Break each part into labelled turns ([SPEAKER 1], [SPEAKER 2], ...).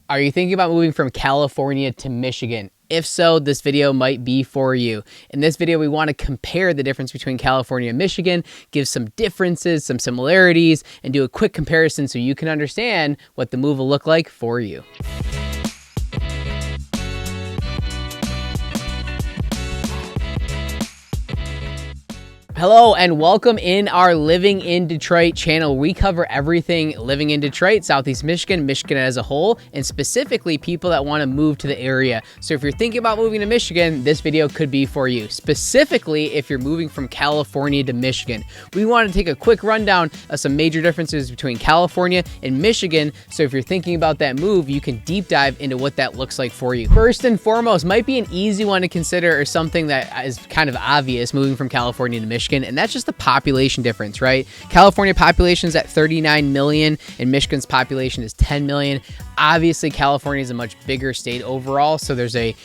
[SPEAKER 1] Are you thinking about moving from California to Michigan? If so, this video might be for you. In this video, we want to compare the difference between California and Michigan, give some differences, some similarities, and do a quick comparison so you can understand what the move will look like for you. Hello and welcome in our Living in Detroit channel. We cover everything living in Detroit, Southeast Michigan, Michigan as a whole, and specifically people that want to move to the area. So if you're thinking about moving to Michigan, this video could be for you. Specifically, if you're moving from California to Michigan. We want to take a quick rundown of some major differences between California and Michigan. So if you're thinking about that move, you can deep dive into what that looks like for you. First and foremost, might be an easy one to consider or something that is kind of obvious moving from California to Michigan. And that's just the population difference, right? California population is at 39 million and Michigan's population is 10 million. Obviously, California is a much bigger state overall, so there's a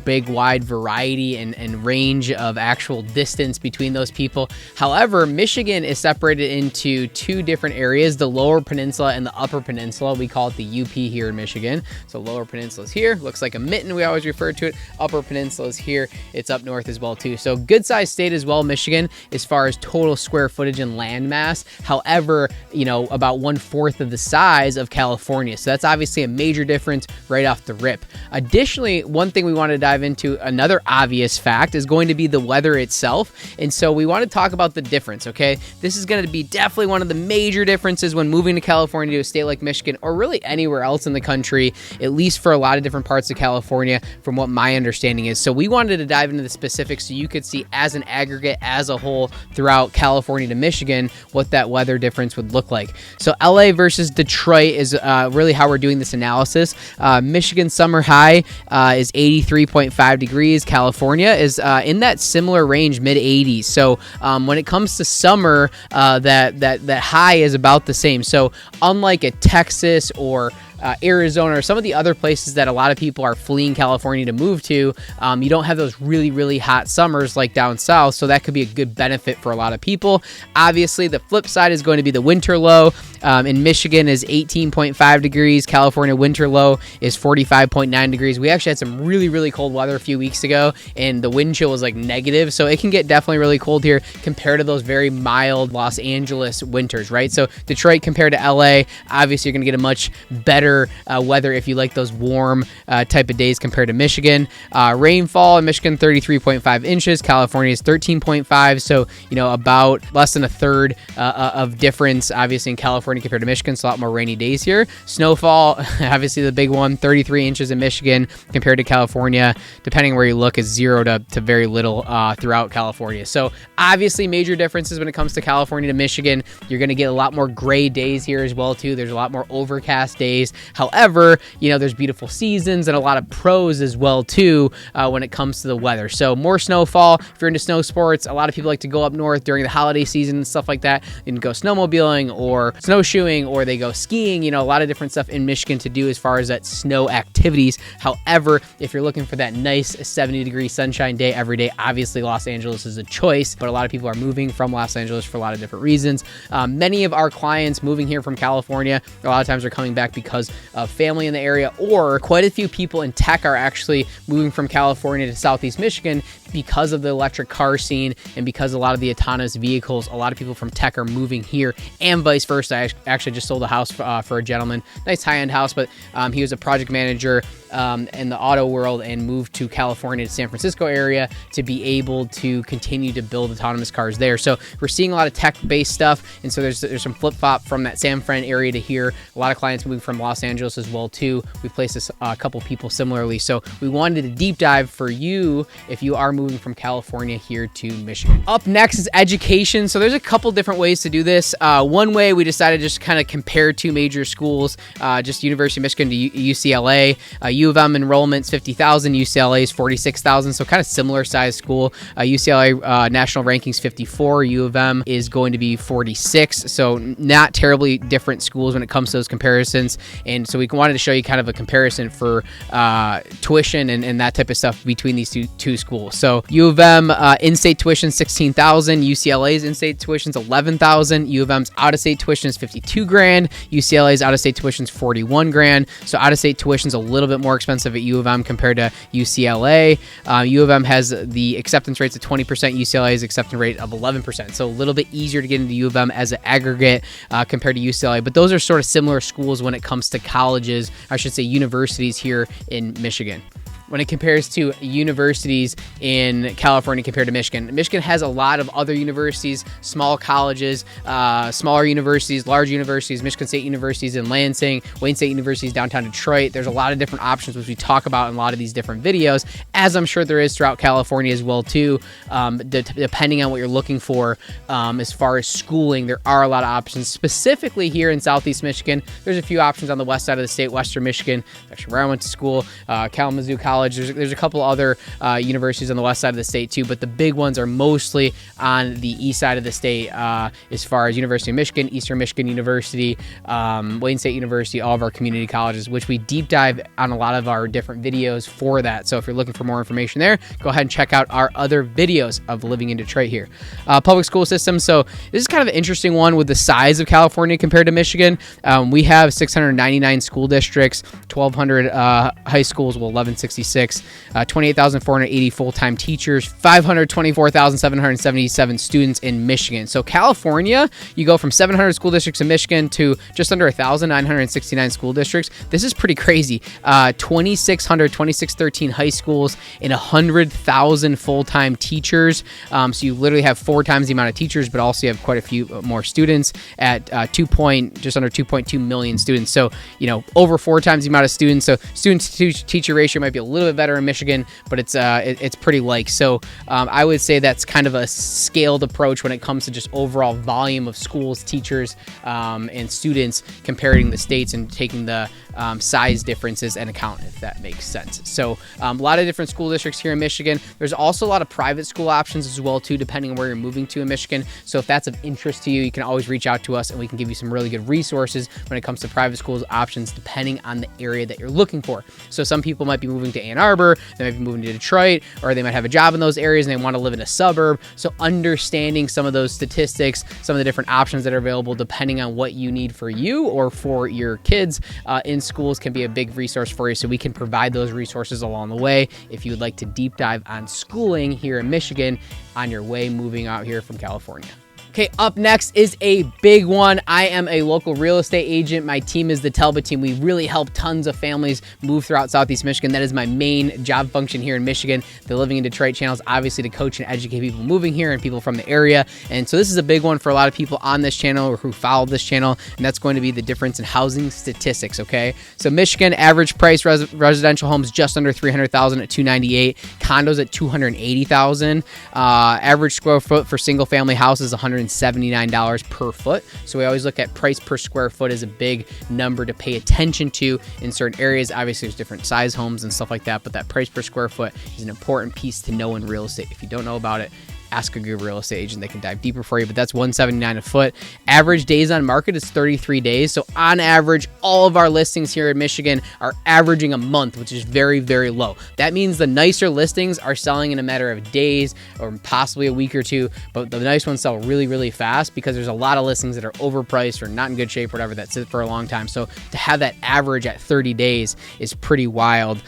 [SPEAKER 1] big, wide variety and range of actual distance between those people. However, Michigan is separated into two different areas, the Lower Peninsula and the Upper Peninsula. We call it the UP here in Michigan. So Lower Peninsula is here, looks like a mitten, we always refer to it. Upper Peninsula is here, it's up north as well too. So good sized state as well, Michigan, as far as total square footage and land mass. However, you know, about 1/4 of the size of California. So that's obviously a major difference right off the rip. Additionally, one thing we want to dive into, another obvious fact, is going to be the weather itself. And so we want to talk about the difference, okay? This is going to be definitely one of the major differences when moving to California to a state like Michigan, or really anywhere else in the country, at least for a lot of different parts of California, from what my understanding is. So we wanted to dive into the specifics so you could see as an aggregate, as a whole, throughout California to Michigan, what that weather difference would look like. So LA versus Detroit is really how we're doing this analysis. Michigan summer high is 83.5 degrees. California is in that similar range, mid 80s. So when it comes to summer, that high is about the same. So unlike a Texas or Arizona or some of the other places that a lot of people are fleeing California to move to, you don't have those really, really hot summers like down south, so that could be a good benefit for a lot of people. Obviously, the flip side is going to be the winter low. In Michigan is 18.5 degrees. California winter low is 45.9 degrees. We actually had some really, really cold weather a few weeks ago, and the wind chill was like negative, so it can get definitely really cold here compared to those very mild Los Angeles winters, right? So Detroit compared to LA, obviously you're going to get a much better weather if you like those warm type of days compared to Michigan. Rainfall in Michigan, 33.5 inches. California is 13.5. So, you know, about less than a third of difference, obviously, in California compared to Michigan. So a lot more rainy days here. Snowfall, obviously the big one, 33 inches in Michigan compared to California. Depending where you look, is 0 to very little throughout California. So obviously major differences when it comes to California to Michigan. You're going to get a lot more gray days here as well, too. There's a lot more overcast days. However, you know, there's beautiful seasons and a lot of pros as well, too, when it comes to the weather. So more snowfall. If you're into snow sports, a lot of people like to go up north during the holiday season and stuff like that. You can go snowmobiling or snowshoeing, or they go skiing. You know, a lot of different stuff in Michigan to do as far as that snow activities. However, if you're looking for that nice 70-degree sunshine day every day, obviously Los Angeles is a choice, but a lot of people are moving from Los Angeles for a lot of different reasons. Many of our clients moving here from California, a lot of times are coming back because of family in the area, or quite a few people in tech are actually moving from California to Southeast Michigan because of the electric car scene and because a lot of the autonomous vehicles. A lot of people from tech are moving here and vice versa. I actually just sold a house for a gentleman, nice high-end house, but he was a project manager in the auto world and moved to California to San Francisco area to be able to continue to build autonomous cars there. So we're seeing a lot of tech-based stuff, and so there's some flip-flop from that San Fran area to here. A lot of clients moving from Los Angeles as well too. We placed a couple people similarly, so we wanted to deep dive for you if you are moving from California here to Michigan. Up next is education. So there's a couple different ways to do this. One way, we decided just kind of compare two major schools, just University of Michigan to UCLA. U of M enrollment's 50,000, UCLA is 46,000, so kind of similar size school. UCLA national rankings 54, U of M is going to be 46, so not terribly different schools when it comes to those comparisons. And so we wanted to show you kind of a comparison for tuition and that type of stuff between these two schools. So U of M in-state tuition $16,000, UCLA's in-state tuition is $11,000, U of M's out-of-state tuition is $52,000, UCLA's out-of-state tuition is $41,000. So out-of-state tuition is a little bit more expensive at U of M compared to UCLA. U of M has the acceptance rates of 20%, UCLA's acceptance rate of 11%. So a little bit easier to get into U of M as an aggregate compared to UCLA. But those are sort of similar schools when it comes to colleges, I should say universities here in Michigan. When it compares to universities in California compared to Michigan. Michigan has a lot of other universities, small colleges, smaller universities, large universities, Michigan State universities in Lansing, Wayne State universities downtown Detroit. There's a lot of different options which we talk about in a lot of these different videos, as I'm sure there is throughout California as well too. Depending on what you're looking for as far as schooling, there are a lot of options. Specifically here in Southeast Michigan, there's a few options on the west side of the state, Western Michigan, actually where I went to school, Kalamazoo College. There's a couple other universities on the west side of the state too, but the big ones are mostly on the east side of the state as far as University of Michigan, Eastern Michigan University, Wayne State University, all of our community colleges, which we deep dive on a lot of our different videos for that. So if you're looking for more information there, go ahead and check out our other videos of living in Detroit here. Public school system. So this is kind of an interesting one with the size of California compared to Michigan. We have 699 school districts, 1,200 high schools, 1166. 28,480 full-time teachers, 524,777 students in Michigan. So California, you go from 700 school districts in Michigan to just under 1,969 school districts. This is pretty crazy. 2613 high schools and 100,000 full-time teachers. So you literally have 4 times the amount of teachers, but also you have quite a few more students at just under 2.2 million students. So, over 4 times the amount of students. So student-to-teacher ratio might be a little bit better in Michigan, but it's pretty like. So I would say that's kind of a scaled approach when it comes to just overall volume of schools, teachers, and students, comparing the states and taking the size differences into account, if that makes sense. So a lot of different school districts here in Michigan. There's also a lot of private school options as well too, depending on where you're moving to in Michigan. So if that's of interest to you, you can always reach out to us and we can give you some really good resources when it comes to private schools options, depending on the area that you're looking for. So some people might be moving to Ann Arbor, they might be moving to Detroit, or they might have a job in those areas and they want to live in a suburb. So understanding some of those statistics, some of the different options that are available depending on what you need for you or for your kids in schools can be a big resource for you. So we can provide those resources along the way if you would like to deep dive on schooling here in Michigan on your way moving out here from California. Okay, up next is a big one. I am a local real estate agent. My team is the Talbot team. We really help tons of families move throughout Southeast Michigan. That is my main job function here in Michigan. The Living in Detroit channel is obviously to coach and educate people moving here and people from the area. And so this is a big one for a lot of people on this channel or who follow this channel, and that's going to be the difference in housing statistics, okay? So Michigan, average price residential homes just under $300,000 at $298,000, condos at $280,000. Average square foot for single family houses $179 per foot. So we always look at price per square foot as a big number to pay attention to in certain areas. Obviously, there's different size homes and stuff like that, but that price per square foot is an important piece to know in real estate. If you don't know about it, ask a good real estate agent. They can dive deeper for you, but that's $179 a foot. Average days on market is 33 days. So on average, all of our listings here in Michigan are averaging a month, which is very, very low. That means the nicer listings are selling in a matter of days or possibly a week or two, but the nice ones sell really, really fast because there's a lot of listings that are overpriced or not in good shape, whatever, that sit for a long time. So to have that average at 30 days is pretty wild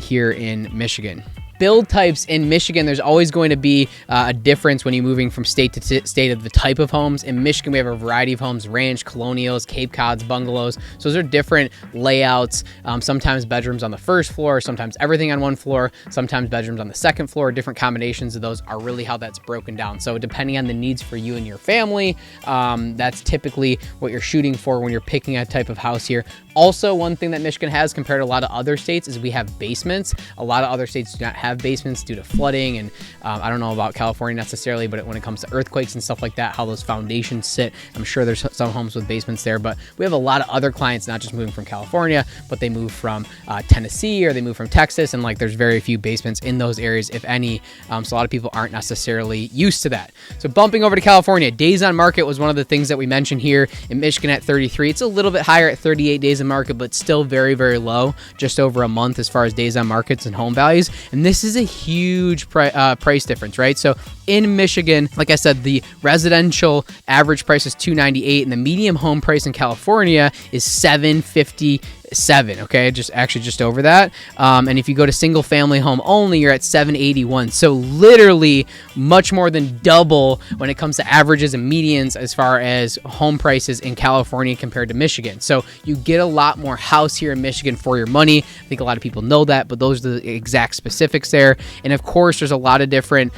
[SPEAKER 1] here in Michigan. Build types in Michigan, there's always going to be a difference when you're moving from state to state of the type of homes. In Michigan, we have a variety of homes: ranch, colonials, Cape Cods, bungalows. So those are different layouts. Sometimes bedrooms on the first floor, sometimes everything on one floor, sometimes bedrooms on the second floor. Different combinations of those are really how that's broken down. So depending on the needs for you and your family, that's typically what you're shooting for when you're picking a type of house here. Also, one thing that Michigan has compared to a lot of other states is we have basements. A lot of other states do not have have basements due to flooding, and I don't know about California necessarily, but when it comes to earthquakes and stuff like that, how those foundations sit, I'm sure there's some homes with basements there. But we have a lot of other clients not just moving from California, but they move from Tennessee, or they move from Texas, and like there's very few basements in those areas, if any. So a lot of people aren't necessarily used to that. So bumping over to California, days on market was one of the things that we mentioned here. In Michigan at 33, it's a little bit higher at 38 days on market, but still very, very low, just over a month as far as days on markets and home values. And this is a huge price difference, right? So in Michigan, like I said, the residential average price is $298, and the median home price in California is $757. Okay, just over that. And if you go to single family home only, you're at $781. So literally much more than double when it comes to averages and medians as far as home prices in California compared to Michigan. So you get a lot more house here in Michigan for your money. I think a lot of people know that, but those are the exact specifics there. And of course, there's a lot of different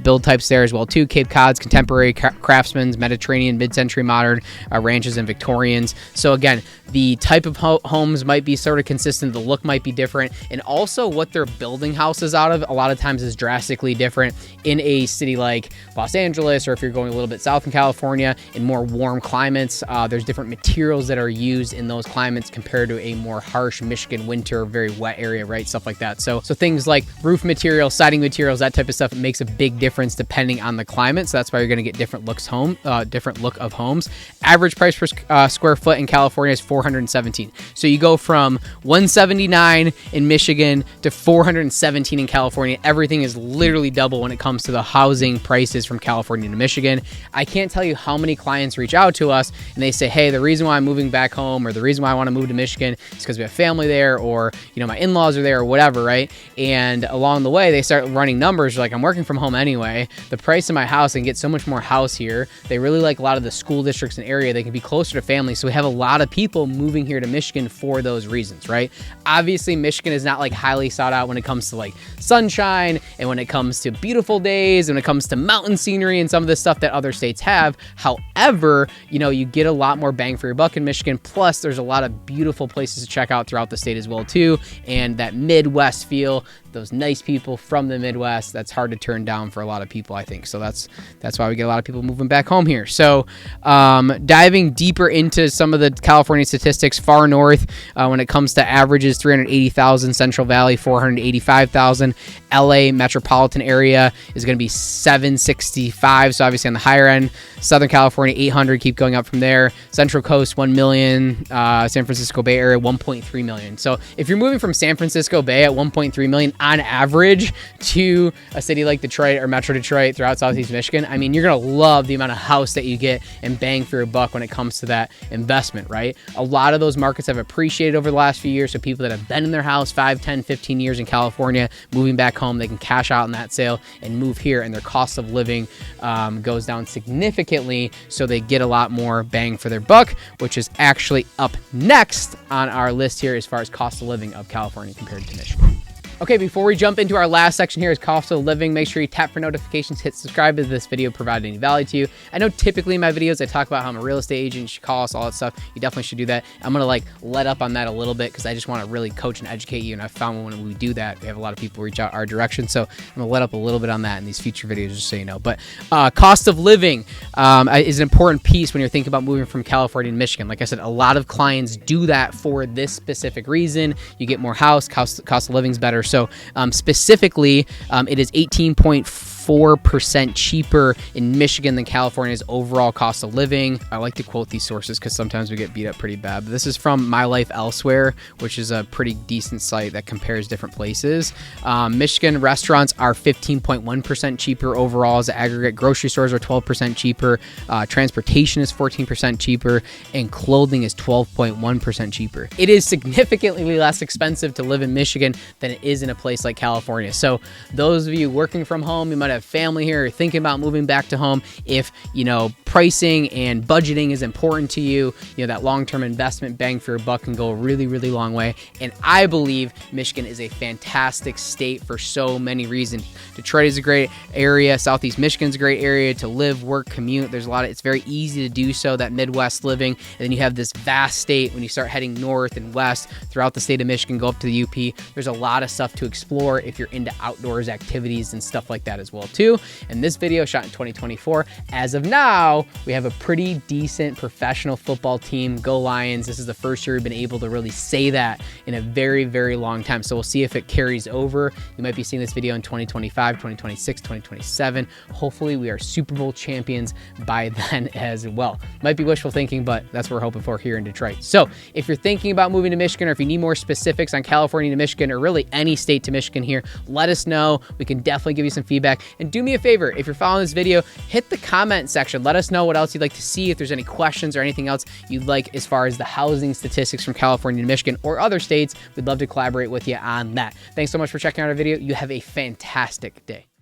[SPEAKER 1] build types there as well too. Cape Cods, contemporary, craftsman's, Mediterranean, mid-century modern, ranches, and Victorians. So again, the type of homes might be sort of consistent. The look might be different. And also what they're building houses out of a lot of times is drastically different in a city like Los Angeles, or if you're going a little bit south in California in more warm climates, there's different materials that are used in those climates compared to a more harsh Michigan winter, very wet area, right? Stuff like that. So things like roof materials, siding materials, that type of stuff, it makes a big difference depending on the climate. So that's why you're going to get different look of homes. Average price per square foot in California is $417. So you go from $179 in Michigan to $417 in California. Everything is literally double when it comes to the housing prices from California to Michigan. I can't tell you how many clients reach out to us and they say, hey, the reason why I'm moving back home, or the reason why I want to move to Michigan is because we have family there, or my in-laws are there, or whatever, right? And along the way, they start running numbers like, I'm working from home anyway. The price of my house, I can get so much more house here. They really like a lot of the school districts and area. They can be closer to family. So we have a lot of people moving here to Michigan for those reasons, right? Obviously, Michigan is not like highly sought out when it comes to like sunshine, and when it comes to beautiful days, and when it comes to mountain scenery and some of the stuff that other states have. However, you get a lot more bang for your buck in Michigan. Plus, there's a lot of beautiful places to check out throughout the state as well too. And that Midwest feel, those nice people from the Midwest, that's hard to turn down for a lot of people, I think. So that's why we get a lot of people moving back home here. So diving deeper into some of the California statistics, far north, when it comes to averages, 380,000, Central Valley, 485,000, LA metropolitan area is going to be 765. So obviously on the higher end, Southern California, 800, keep going up from there. Central Coast, 1 million, San Francisco Bay Area, 1.3 million. So if you're moving from San Francisco Bay at 1.3 million on average to a city like Detroit or Metro Detroit throughout Southeast Michigan, I mean, you're going to love the amount of house that you get and bang for your buck when it comes to that investment, right? A lot of those markets have appreciated over the last few years. So people that have been in their house 5, 10, 15 years in California, moving back home, they can cash out in that sale and move here, and their cost of living goes down significantly. So they get a lot more bang for their buck, which is actually up next on our list here as far as cost of living of California compared to Michigan. Okay, before we jump into our last section here is cost of living, make sure you tap for notifications, hit subscribe if this video provided any value to you. I know typically in my videos I talk about how I'm a real estate agent, you should call us, all that stuff. You definitely should do that. I'm going to let up on that a little bit because I just want to really coach and educate you, and I found when we do that, we have a lot of people reach out our direction. So I'm going to let up a little bit on that in these future videos, just so you know. But cost of living is an important piece when you're thinking about moving from California to Michigan. Like I said, a lot of clients do that for this specific reason. You get more house, cost of living's better. So specifically, it is 18.4% cheaper in Michigan than California's overall cost of living. I like to quote these sources because sometimes we get beat up pretty bad. But this is from My Life Elsewhere, which is a pretty decent site that compares different places. Michigan restaurants are 15.1% cheaper overall as an aggregate. Grocery stores are 12% cheaper. Transportation is 14% cheaper. And clothing is 12.1% cheaper. It is significantly less expensive to live in Michigan than it is in a place like California. So those of you working from home, you might have family here, or thinking about moving back to home, if, you know, pricing and budgeting is important to you, you know, that long-term investment bang for your buck can go a really, really long way. And I believe Michigan is a fantastic state for so many reasons. Detroit is a great area. Southeast Michigan's a great area to live, work, commute. There's a lot of, it's very easy to do so, that Midwest living. And then you have this vast state when you start heading north and west throughout the state of Michigan, go up to the UP. There's a lot of stuff to explore if you're into outdoors activities and stuff like that as well too. And this video shot in 2024. As of now, we have a pretty decent professional football team. Go Lions. This is the first year we've been able to really say that in a very, very long time. So we'll see if it carries over. You might be seeing this video in 2025, 2026, 2027. Hopefully we are Super Bowl champions by then as well. Might be wishful thinking, but that's what we're hoping for here in Detroit. So if you're thinking about moving to Michigan, or if you need more specifics on California to Michigan, or really any state to Michigan here, let us know. We can definitely give you some feedback. And do me a favor, if you're following this video, hit the comment section. Let us know what else you'd like to see, if there's any questions or anything else you'd like as far as the housing statistics from California to Michigan or other states. We'd love to collaborate with you on that. Thanks so much for checking out our video. You have a fantastic day.